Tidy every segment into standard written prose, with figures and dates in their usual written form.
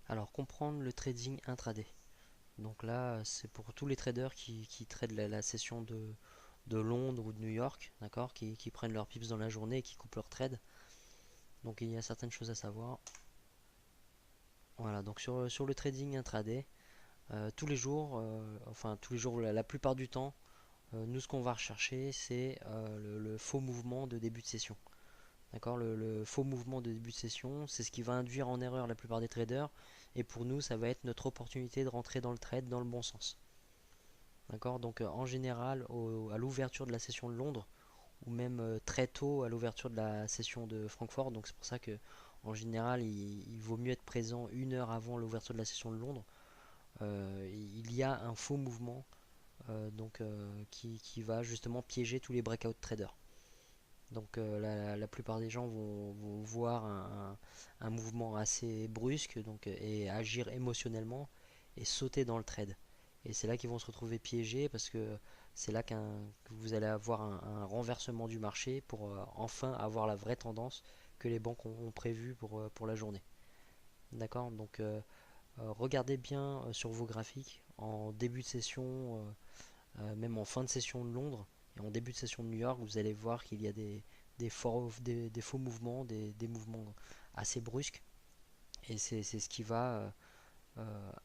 Alors, comprendre le trading intraday. Donc là, c'est pour tous les traders qui tradent la session de Londres ou de New York, d'accord, qui prennent leurs pips dans la journée et qui coupent leur trade. Donc il y a certaines choses à savoir. Voilà, donc sur le trading intraday, tous les jours, enfin tous les jours, la plupart du temps, nous ce qu'on va rechercher, c'est le faux mouvement de début de session. D'accord, le faux mouvement de début de session, c'est ce qui va induire en erreur la plupart des traders. Et pour nous, ça va être notre opportunité de rentrer dans le trade dans le bon sens. D'accord, donc en général, à l'ouverture de la session de Londres, ou même très tôt à l'ouverture de la session de Francfort, donc c'est pour ça que en général, il vaut mieux être présent 1 heure avant l'ouverture de la session de Londres. Il y a un faux mouvement qui va justement piéger tous les breakout traders. Donc la plupart des gens vont voir un mouvement assez brusque et agir émotionnellement et sauter dans le trade. Et c'est là qu'ils vont se retrouver piégés parce que c'est là que vous allez avoir un renversement du marché pour enfin avoir la vraie tendance que les banques ont prévue pour la journée. D'accord. Donc regardez bien sur vos graphiques en début de session, même en fin de session de Londres et en début de session de New York, vous allez voir qu'il y a des faux mouvements, des mouvements assez brusques. Et c'est ce qui va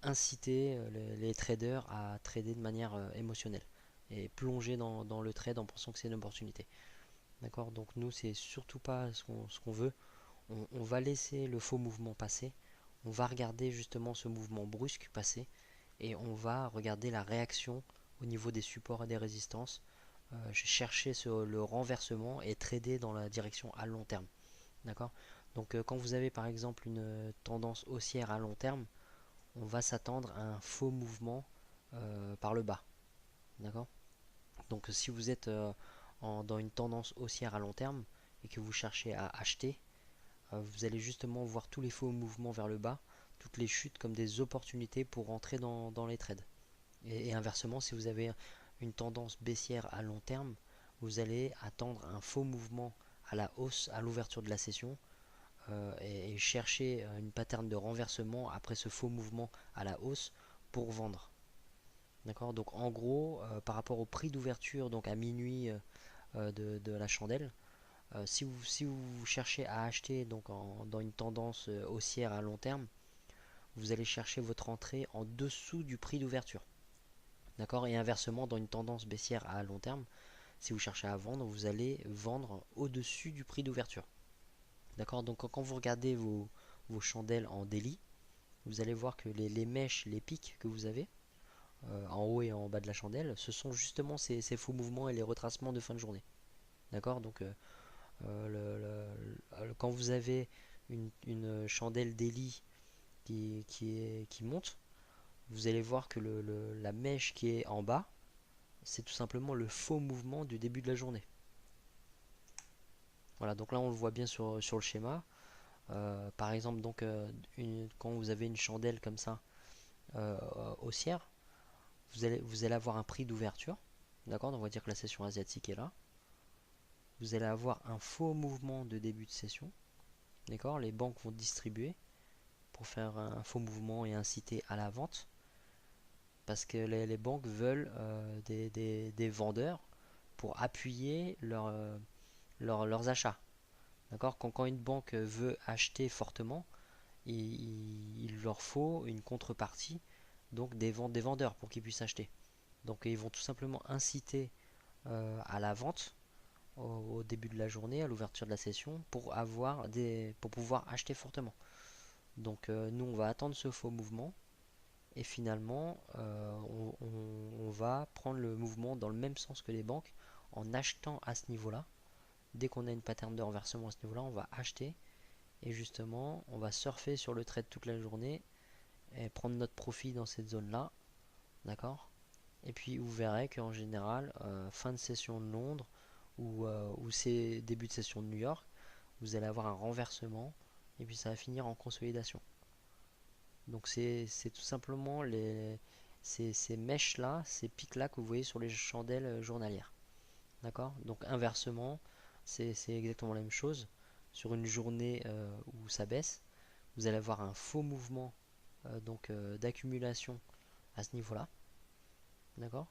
inciter les traders à trader de manière émotionnelle et plonger dans le trade en pensant que c'est une opportunité. D'accord. Donc nous, c'est surtout pas ce qu'on veut. On va laisser le faux mouvement passer. On va regarder justement ce mouvement brusque passer et on va regarder la réaction au niveau des supports et des résistances. Chercher sur le renversement et trader dans la direction à long terme. D'accord. Donc quand vous avez par exemple une tendance haussière à long terme, on va s'attendre à un faux mouvement par le bas. D'accord. Donc si vous êtes dans une tendance haussière à long terme et que vous cherchez à acheter, vous allez justement voir tous les faux mouvements vers le bas, toutes les chutes comme des opportunités pour rentrer dans les trades. Et inversement, si vous avez une tendance baissière à long terme, vous allez attendre un faux mouvement à la hausse à l'ouverture de la session et chercher une pattern de renversement après ce faux mouvement à la hausse pour vendre. D'accord. Donc en gros, par rapport au prix d'ouverture, donc à minuit de la chandelle, si vous cherchez à acheter dans une tendance haussière à long terme, vous allez chercher votre entrée en dessous du prix d'ouverture. D'accord. Et inversement, dans une tendance baissière à long terme, si vous cherchez à vendre, vous allez vendre au-dessus du prix d'ouverture. D'accord. Donc quand vous regardez vos chandelles en daily, vous allez voir que les mèches, les pics que vous avez en haut et en bas de la chandelle, ce sont justement ces faux mouvements et les retracements de fin de journée. D'accord. Donc quand vous avez une chandelle daily qui monte, vous allez voir que la mèche qui est en bas, c'est tout simplement le faux mouvement du début de la journée. Voilà, donc là on le voit bien sur le schéma. Par exemple, donc quand vous avez une chandelle comme ça euh, haussière, vous allez avoir un prix d'ouverture. D'accord, on va dire que la session asiatique est là. Vous allez avoir un faux mouvement de début de session. D'accord, les banques vont distribuer pour faire un faux mouvement et inciter à la vente. Parce que les banques veulent des vendeurs pour appuyer leurs achats. D'accord. Quand une banque veut acheter fortement, il leur faut une contrepartie, donc des vendeurs pour qu'ils puissent acheter. Donc ils vont tout simplement inciter à la vente au début de la journée, à l'ouverture de la session, pour pouvoir acheter fortement. Donc nous on va attendre ce faux mouvement et finalement on va prendre le mouvement dans le même sens que les banques en achetant à ce niveau-là. Dès qu'on a une pattern de renversement à ce niveau-là, on va acheter et justement on va surfer sur le trade toute la journée et prendre notre profit dans cette zone-là. D'accord. Et puis vous verrez qu'en général, fin de session de Londres ou c'est début de session de New York, vous allez avoir un renversement et puis ça va finir en consolidation. Donc c'est tout simplement ces mèches-là, ces pics-là que vous voyez sur les chandelles journalières. D'accord. Donc inversement, c'est exactement la même chose. Sur une journée où ça baisse, vous allez avoir un faux mouvement d'accumulation à ce niveau là, d'accord.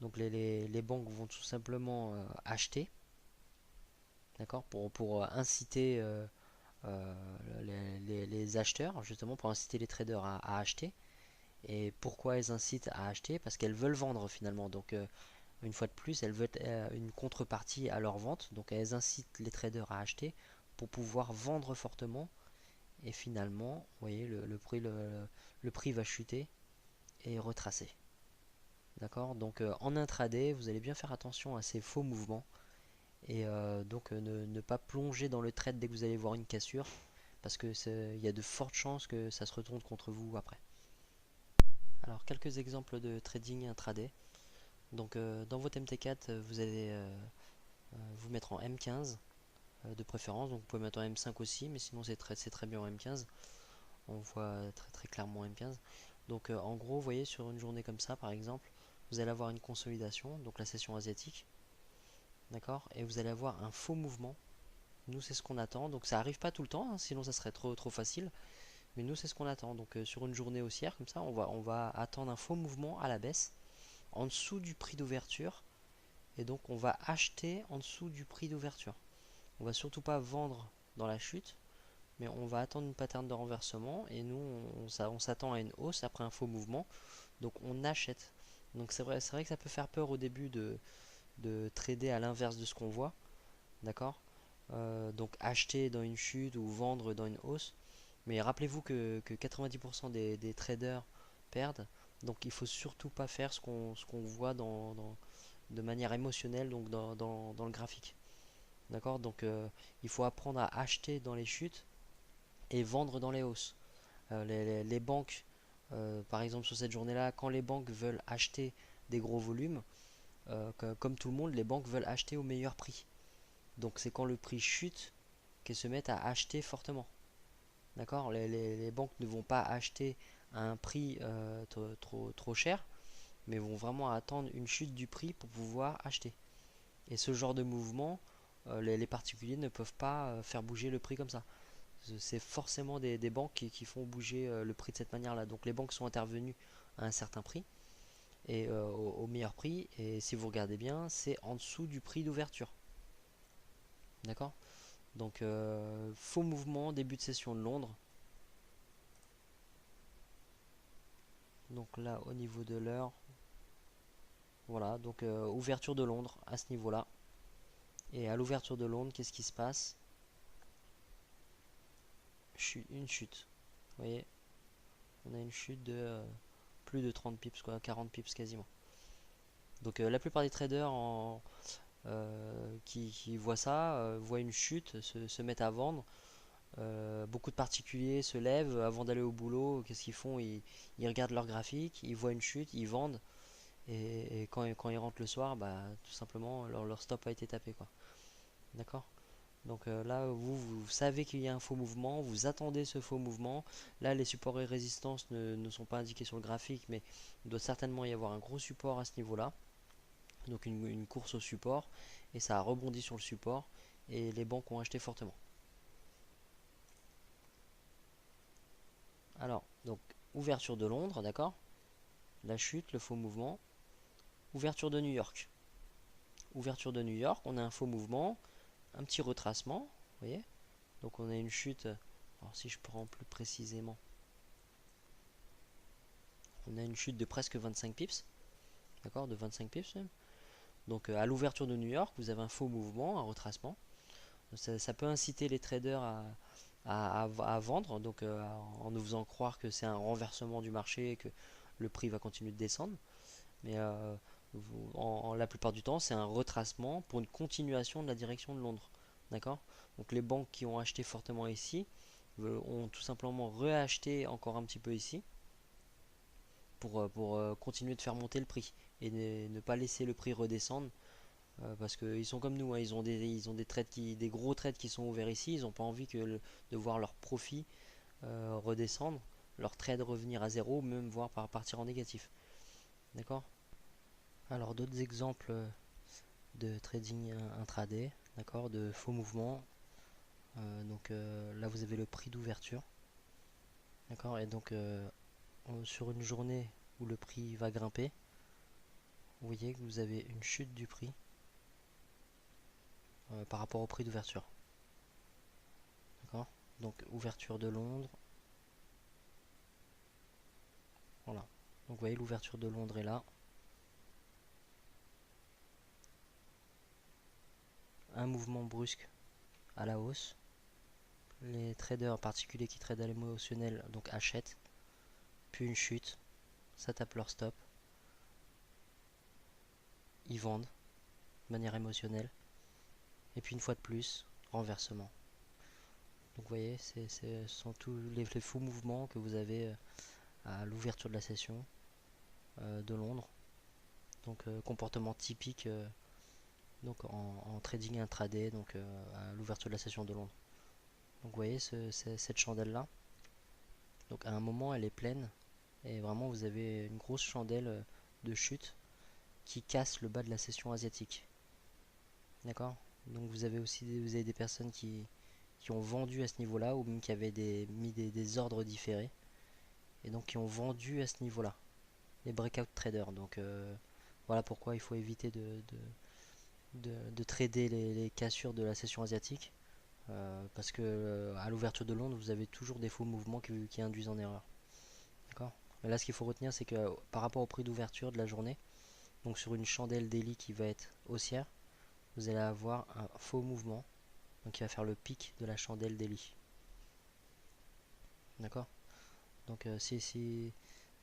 Donc les banques vont tout simplement acheter, d'accord, pour inciter les acheteurs, justement pour inciter les traders à acheter. Et pourquoi elles incitent à acheter? Parce qu'elles veulent vendre finalement. Donc une fois de plus, elles veulent une contrepartie à leur vente. Donc elles incitent les traders à acheter pour pouvoir vendre fortement. Et finalement, vous voyez, le prix va chuter et retracer. D'accord. Donc en intraday, vous allez bien faire attention à ces faux mouvements. Et ne pas plonger dans le trade dès que vous allez voir une cassure. Parce que il y a de fortes chances que ça se retourne contre vous après. Alors quelques exemples de trading intraday. Donc dans votre MT4, vous allez vous mettre en M15 de préférence. Donc vous pouvez mettre en M5 aussi, mais sinon c'est très bien en M15. On voit très clairement en M15. Donc en gros, vous voyez sur une journée comme ça par exemple, vous allez avoir une consolidation, donc la session asiatique, d'accord, et vous allez avoir un faux mouvement. Nous c'est ce qu'on attend, donc ça arrive pas tout le temps, hein, sinon ça serait trop facile. Mais nous c'est ce qu'on attend. Donc sur une journée haussière comme ça, on va attendre un faux mouvement à la baisse en dessous du prix d'ouverture, et donc on va acheter en dessous du prix d'ouverture. On va surtout pas vendre dans la chute, mais on va attendre une pattern de renversement, et nous on s'attend à une hausse après un faux mouvement, donc on achète. Donc c'est vrai que ça peut faire peur au début de trader à l'inverse de ce qu'on voit, d'accord. Donc acheter dans une chute ou vendre dans une hausse, mais rappelez-vous que 90% des traders perdent, donc il faut surtout pas faire ce qu'on voit de manière émotionnelle, donc dans le graphique. D'accord. Donc il faut apprendre à acheter dans les chutes et vendre dans les hausses. Les banques, par exemple sur cette journée-là, quand les banques veulent acheter des gros volumes, comme tout le monde, les banques veulent acheter au meilleur prix. Donc c'est quand le prix chute qu'elles se mettent à acheter fortement. D'accord. Les banques ne vont pas acheter à un prix trop cher, mais vont vraiment attendre une chute du prix pour pouvoir acheter. Et ce genre de mouvement, les particuliers ne peuvent pas faire bouger le prix comme ça. C'est forcément des banques qui font bouger le prix de cette manière-là. Donc les banques sont intervenues à un certain prix et au meilleur prix. Et si vous regardez bien, c'est en dessous du prix d'ouverture. D'accord. Donc faux mouvement, début de session de Londres. Donc là, au niveau de l'heure, voilà. Donc ouverture de Londres à ce niveau-là. Et à l'ouverture de Londres, qu'est-ce qui se passe? Une chute. Vous voyez, on a une chute de plus de 30 pips, quoi, 40 pips quasiment. Donc la plupart des traders qui voient ça, voient une chute, se mettent à vendre. Beaucoup de particuliers se lèvent avant d'aller au boulot. Qu'est-ce qu'ils font? Ils regardent leur graphique, ils voient une chute, ils vendent. Et quand ils rentrent le soir, bah, tout simplement, leur stop a été tapé, quoi. D'accord. Donc là, vous savez qu'il y a un faux mouvement, vous attendez ce faux mouvement. Là, les supports et résistances ne sont pas indiqués sur le graphique, mais il doit certainement y avoir un gros support à ce niveau-là. Donc une course au support, et ça a rebondi sur le support, et les banques ont acheté fortement. Alors, donc, ouverture de Londres, d'accord. La chute, le faux mouvement. Ouverture de New York. Ouverture de New York, on a un faux mouvement, un petit retracement, vous voyez. Donc on a une chute, alors si je prends plus précisément, on a une chute de presque 25 pips, d'accord, de 25 pips même. Donc à l'ouverture de New York, vous avez un faux mouvement, un retracement. Ça peut inciter les traders à vendre, donc en nous faisant croire que c'est un renversement du marché et que le prix va continuer de descendre. Mais la plupart du temps, c'est un retracement pour une continuation de la direction de Londres. D'accord. Donc les banques qui ont acheté fortement ici ont tout simplement réacheté encore un petit peu ici pour continuer de faire monter le prix et ne pas laisser le prix redescendre, parce qu'ils sont comme nous, hein, ils ont des gros trades qui sont ouverts ici, ils n'ont pas envie de voir leur profit redescendre, leur trade revenir à zéro, même voire partir en négatif. D'accord. Alors d'autres exemples de trading intraday, d'accord, de faux mouvements. Donc là vous avez le prix d'ouverture, d'accord, et donc sur une journée où le prix va grimper, vous voyez que vous avez une chute du prix par rapport au prix d'ouverture. D'accord? Donc ouverture de Londres, voilà. Donc vous voyez l'ouverture de Londres est là. Un mouvement brusque à la hausse. Les traders particuliers qui tradent à l'émotionnel donc achètent, puis une chute, ça tape leur stop, ils vendent de manière émotionnelle, et puis une fois de plus, renversement. Donc vous voyez, ce sont tous les faux mouvements que vous avez à l'ouverture de la session de Londres. Donc comportement typique donc en trading intraday, donc à l'ouverture de la session de Londres. Donc vous voyez cette chandelle là. Donc à un moment elle est pleine et vraiment vous avez une grosse chandelle de chute qui casse le bas de la session asiatique. D'accord? Donc vous avez aussi vous avez des personnes qui ont vendu à ce niveau-là ou même qui avaient mis des ordres différés et donc qui ont vendu à ce niveau-là. Les breakout traders. Donc voilà pourquoi il faut éviter de trader les cassures de la session asiatique. Parce que à l'ouverture de Londres, vous avez toujours des faux mouvements qui induisent en erreur. D'accord? Mais là, ce qu'il faut retenir, c'est que par rapport au prix d'ouverture de la journée, donc sur une chandelle daily qui va être haussière, vous allez avoir un faux mouvement, donc qui va faire le pic de la chandelle daily. D'accord? Donc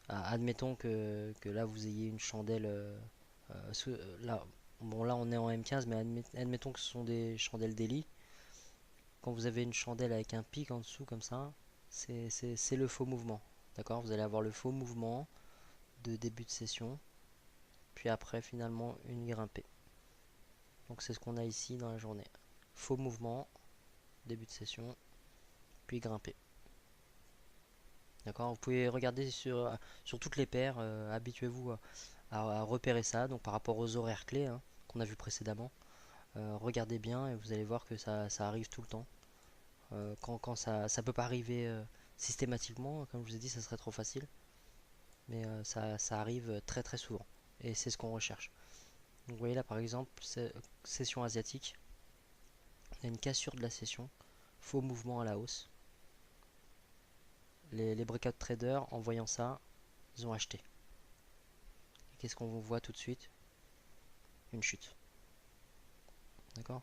admettons que là vous ayez une chandelle, là, bon là on est en M15, mais admettons que ce sont des chandelles daily. Quand vous avez une chandelle avec un pic en dessous comme ça, c'est le faux mouvement. D'accord? Vous allez avoir le faux mouvement de début de session, puis après finalement une grimpée. Donc c'est ce qu'on a ici dans la journée. Faux mouvement, début de session, puis grimpée. D'accord? Vous pouvez regarder sur toutes les paires, habituez-vous à repérer ça, donc par rapport aux horaires clés hein, qu'on a vu précédemment. Regardez bien et vous allez voir que ça arrive tout le temps. Quand ça peut pas arriver systématiquement, comme je vous ai dit, ça serait trop facile, mais ça arrive très très souvent et c'est ce qu'on recherche. Donc vous voyez là par exemple, session asiatique, on a une cassure de la session, faux mouvement à la hausse. Les breakout traders en voyant ça, ils ont acheté. Qu'est-ce qu'on voit tout de suite? Une chute. D'accord?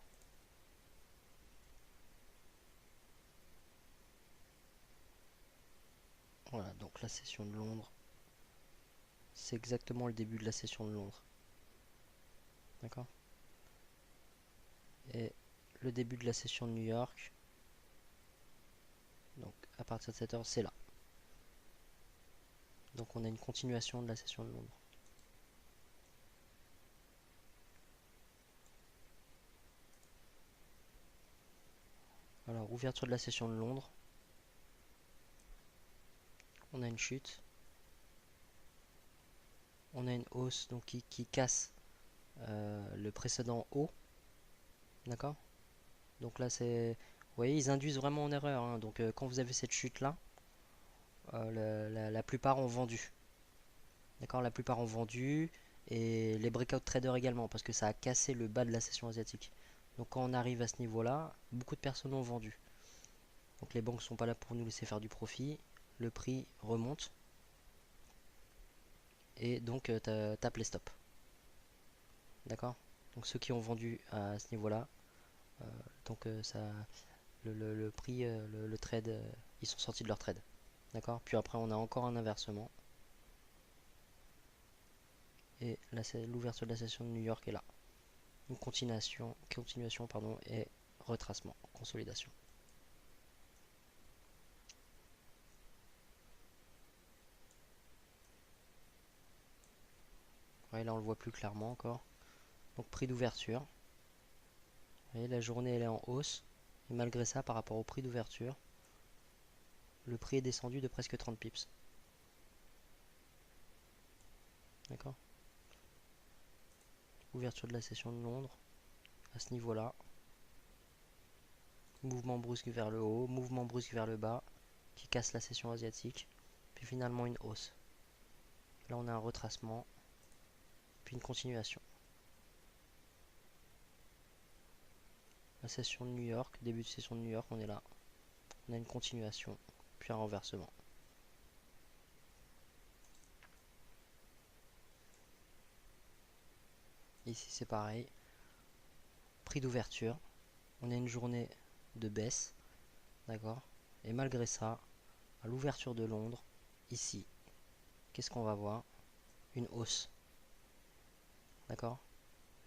Voilà, donc la session de Londres, c'est exactement le début de la session de Londres. D'accord? Et le début de la session de New York, donc à partir de cette heure, c'est là. Donc on a une continuation de la session de Londres. Alors, ouverture de la session de Londres, on a une chute, on a une hausse donc qui casse le précédent haut, d'accord? Donc là c'est, vous voyez, ils induisent vraiment en erreur, hein. Donc quand vous avez cette chute là, la plupart ont vendu, d'accord? La plupart ont vendu et les breakout traders également parce que ça a cassé le bas de la session asiatique. Donc quand on arrive à ce niveau là, beaucoup de personnes ont vendu. Donc les banques sont pas là pour nous laisser faire du profit, le prix remonte et donc tape les stops. D'accord? Donc ceux qui ont vendu à ce niveau-là, donc le prix, le trade, ils sont sortis de leur trade. D'accord? Puis après on a encore un inversement. Et l'ouverture de la session de New York est là. Une continuation pardon, et retracement, consolidation. Ouais, là on le voit plus clairement encore. Donc prix d'ouverture. Vous voyez, la journée elle est en hausse. Et malgré ça, par rapport au prix d'ouverture, le prix est descendu de presque 30 pips. D'accord? Ouverture de la session de Londres, à ce niveau-là. Mouvement brusque vers le haut, mouvement brusque vers le bas, qui casse la session asiatique. puis finalement une hausse. Là on a un retracement, puis une continuation. La session de New York, début de session de New York, on est là. On a une continuation, puis un renversement. Ici c'est pareil. Prix d'ouverture, on a une journée de baisse, d'accord? Et malgré ça, à l'ouverture de Londres, ici, qu'est-ce qu'on va voir? Une hausse, d'accord?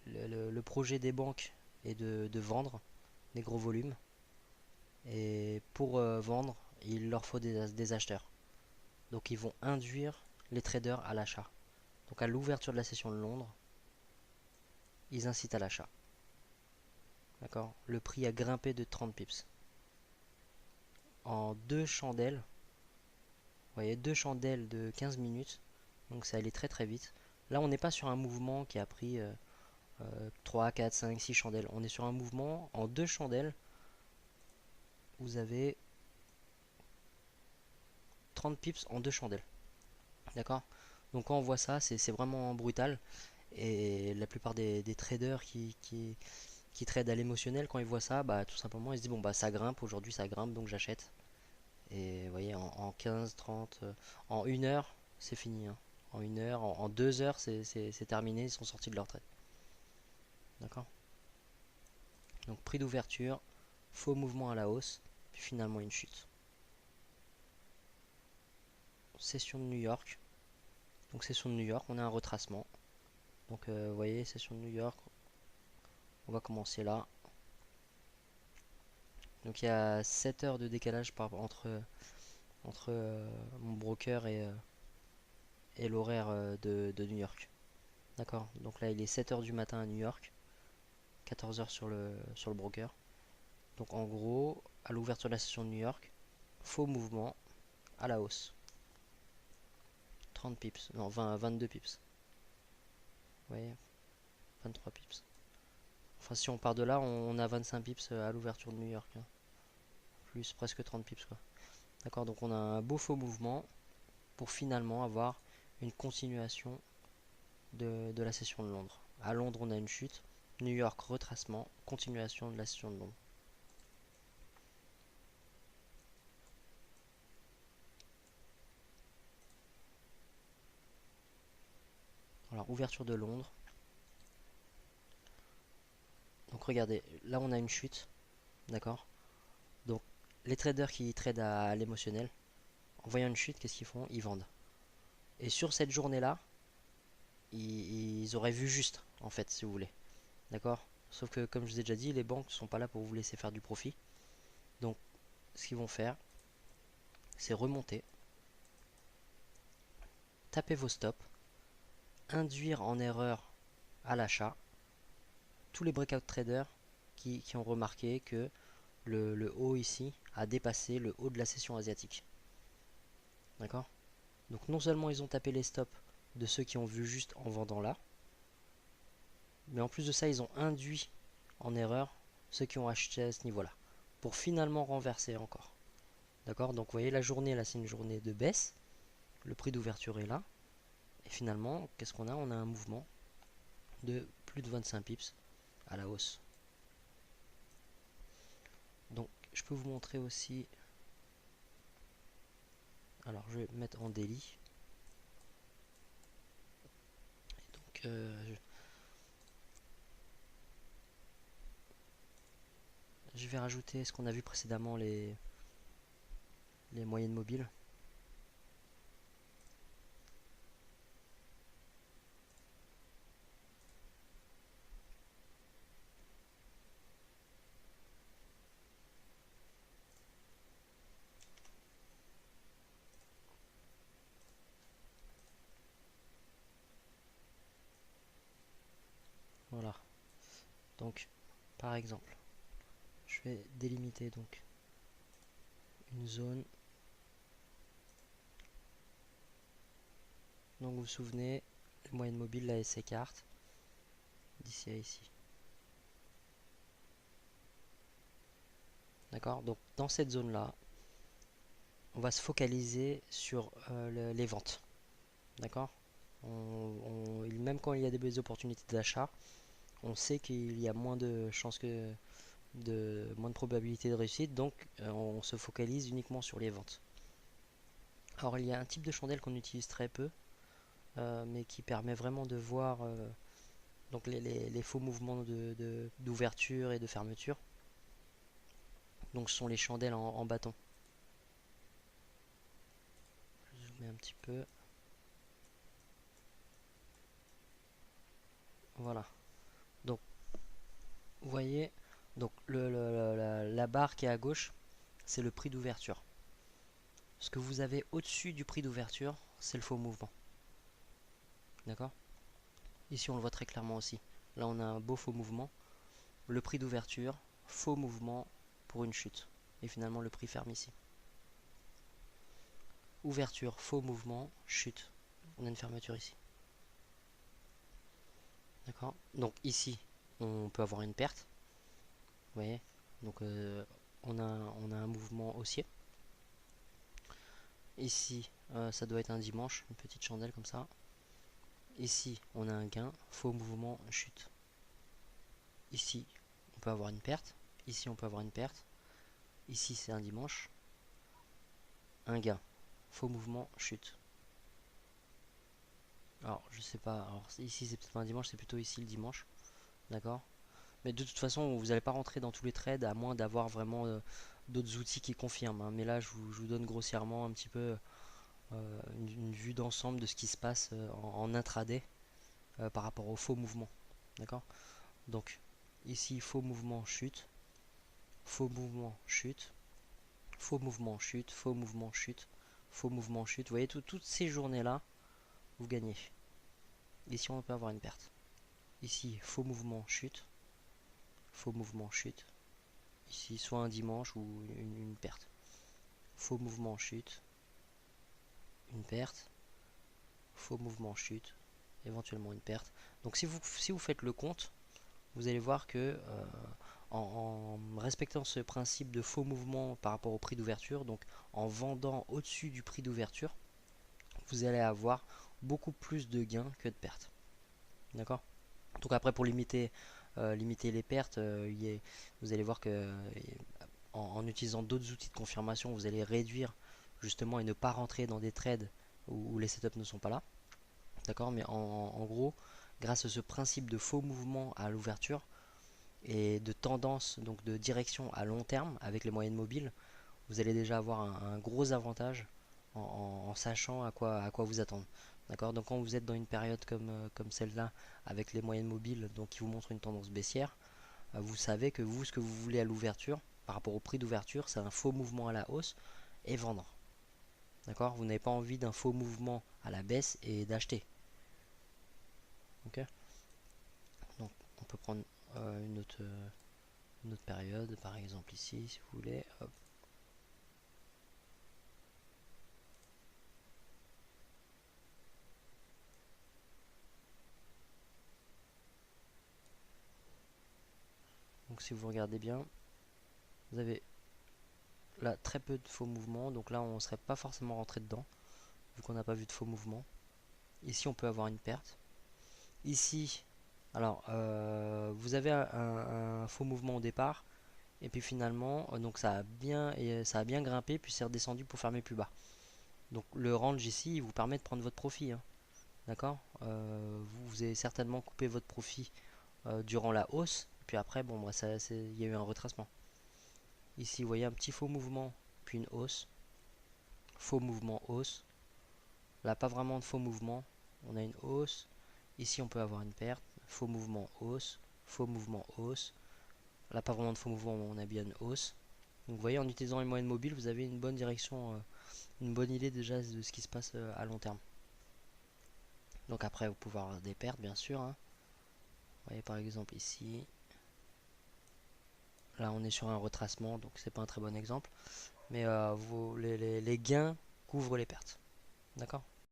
Le projet des banques est de vendre des gros volumes. Et pour vendre, il leur faut des acheteurs. Donc ils vont induire les traders à l'achat. Donc à l'ouverture de la session de Londres, ils incitent à l'achat. D'accord? Le prix a grimpé de 30 pips. En deux chandelles, vous voyez, deux chandelles de 15 minutes, donc ça allait très très vite. Là, on n'est pas sur un mouvement qui a pris 3, 4, 5, 6 chandelles. On est sur un mouvement en deux chandelles. Vous avez 30 pips en deux chandelles. D'accord? Donc quand on voit ça, c'est vraiment brutal. Et la plupart des traders qui tradent à l'émotionnel, quand ils voient ça, bah tout simplement ils se disent bon bah ça grimpe, aujourd'hui ça grimpe donc j'achète. Et vous voyez en 15, 30, en une heure c'est fini, hein. En une heure, en 2 heures c'est terminé, ils sont sortis de leur trade. D'accord? Donc prix d'ouverture, faux mouvement à la hausse, puis finalement une chute. Session de New York. Donc session de New York, on a un retracement. Donc vous voyez, session de New York, on va commencer là. Donc il y a 7 heures de décalage entre mon broker et l'horaire de New York. D'accord? Donc là il est 7 heures du matin à New York, 14 heures sur le broker. Donc en gros, à l'ouverture de la session de New York, faux mouvement à la hausse. 30 pips, non 22 pips. Vous voyez? 23 pips. Enfin si on part de là, on a 25 pips à l'ouverture de New York, hein. Plus presque 30 pips quoi. D'accord, donc on a un beau faux mouvement pour finalement avoir une continuation de la session de Londres. À Londres, on a une chute. New York, retracement. Continuation de la session de Londres. Alors, ouverture de Londres. Donc, regardez, là, on a une chute. D'accord? Donc, les traders qui tradent à l'émotionnel, en voyant une chute, qu'est-ce qu'ils font? Ils vendent. Et sur cette journée-là, ils auraient vu juste, en fait, si vous voulez. D'accord? Sauf que, comme je vous ai déjà dit, les banques ne sont pas là pour vous laisser faire du profit. Donc, ce qu'ils vont faire, c'est remonter, taper vos stops, induire en erreur à l'achat tous les breakout traders qui ont remarqué que le haut ici a dépassé le haut de la session asiatique. D'accord? Donc non seulement ils ont tapé les stops de ceux qui ont vu juste en vendant là, mais en plus de ça ils ont induit en erreur ceux qui ont acheté à ce niveau-là, pour finalement renverser encore. D'accord? Donc vous voyez la journée là c'est une journée de baisse, le prix d'ouverture est là, et finalement qu'est-ce qu'on a? On a un mouvement de plus de 25 pips à la hausse. Donc je peux vous montrer aussi. Alors je vais mettre en daily. Donc je vais rajouter ce qu'on a vu précédemment, les moyennes mobiles. Voilà. Donc par exemple, je vais délimiter donc une zone. Donc vous vous souvenez, les moyennes mobiles, la SC carte, d'ici à ici. D'accord? Donc dans cette zone là, on va se focaliser sur les ventes. D'accord. Même quand il y a des opportunités d'achat, on sait qu'il y a moins de chances moins de probabilité de réussite, donc on se focalise uniquement sur les ventes. Alors il y a un type de chandelle qu'on utilise très peu, mais qui permet vraiment de voir donc les faux mouvements d'ouverture et de fermeture. Donc ce sont les chandelles en bâton. Je mets un petit peu. Voilà. Donc vous voyez, donc la barre qui est à gauche, c'est le prix d'ouverture. Ce que vous avez au-dessus du prix d'ouverture, c'est le faux mouvement. D'accord. Ici on le voit très clairement aussi. Là on a un beau faux mouvement. Le prix d'ouverture, faux mouvement pour une chute. Et finalement le prix ferme ici. Ouverture, faux mouvement, chute. On a une fermeture ici. D'accord. Donc ici, on peut avoir une perte. Vous voyez. Donc on a un mouvement haussier. Ici, ça doit être un dimanche, une petite chandelle comme ça. Ici, on a un gain, faux mouvement, chute. Ici, on peut avoir une perte. Ici, on peut avoir une perte. Ici, c'est un dimanche. Un gain, faux mouvement, chute. Alors, je sais pas. Alors, ici, c'est peut-être pas un dimanche, c'est plutôt ici le dimanche. D'accord. Mais de toute façon, vous n'allez pas rentrer dans tous les trades à moins d'avoir vraiment d'autres outils qui confirment, hein. Mais là, je vous donne grossièrement un petit peu une vue d'ensemble de ce qui se passe en intraday par rapport au faux mouvement. D'accord. Donc, ici, faux mouvement, chute. Faux mouvement, chute. Faux mouvement, chute. Faux mouvement, chute. Faux mouvement, chute. Vous voyez, toutes ces journées-là, vous gagnez. Ici, on peut avoir une perte. Ici, faux mouvement, chute. Faux mouvement, chute. Ici, soit un dimanche ou une perte. Faux mouvement, chute. Une perte. Faux mouvement, chute. Éventuellement une perte. Donc si vous faites le compte, vous allez voir que en respectant ce principe de faux mouvement par rapport au prix d'ouverture, donc en vendant au-dessus du prix d'ouverture, vous allez avoir beaucoup plus de gains que de pertes. D'accord. Donc après, pour limiter les pertes, vous allez voir que en utilisant d'autres outils de confirmation, vous allez réduire justement et ne pas rentrer dans des trades où les setups ne sont pas là. D'accord. Mais en gros, grâce à ce principe de faux mouvement à l'ouverture et de tendance, donc de direction à long terme avec les moyennes mobiles, vous allez déjà avoir un gros avantage en sachant à quoi vous attendre. D'accord. Donc quand vous êtes dans une période comme celle-là avec les moyennes mobiles donc qui vous montrent une tendance baissière, vous savez que vous, ce que vous voulez à l'ouverture par rapport au prix d'ouverture, c'est un faux mouvement à la hausse et vendre. D'accord. Vous n'avez pas envie d'un faux mouvement à la baisse et d'acheter. Ok. Donc on peut prendre une autre période, par exemple ici, si vous voulez. Hop. Donc si vous regardez bien, vous avez là très peu de faux mouvements, donc là on ne serait pas forcément rentré dedans, vu qu'on n'a pas vu de faux mouvements. Ici on peut avoir une perte. Ici, alors vous avez un faux mouvement au départ, et puis finalement, donc ça a bien grimpé, puis c'est redescendu pour fermer plus bas. Donc le range ici, il vous permet de prendre votre profit, hein. D'accord. Vous avez certainement coupé votre profit durant la hausse, puis après, bon, bah, il y a eu un retracement. Ici, vous voyez un petit faux mouvement, puis une hausse. Faux mouvement, hausse. Là, pas vraiment de faux mouvement. On a une hausse. Ici, on peut avoir une perte. Faux mouvement, hausse. Faux mouvement, hausse. Là, pas vraiment de faux mouvement, on a bien une hausse. Donc, vous voyez, en utilisant les moyennes mobiles, vous avez une bonne direction, une bonne idée déjà de ce qui se passe à long terme. Donc, après, vous pouvez avoir des pertes, bien sûr, hein. Vous voyez, par exemple, ici. Là, on est sur un retracement, donc c'est pas un très bon exemple. Mais les gains couvrent les pertes. D'accord.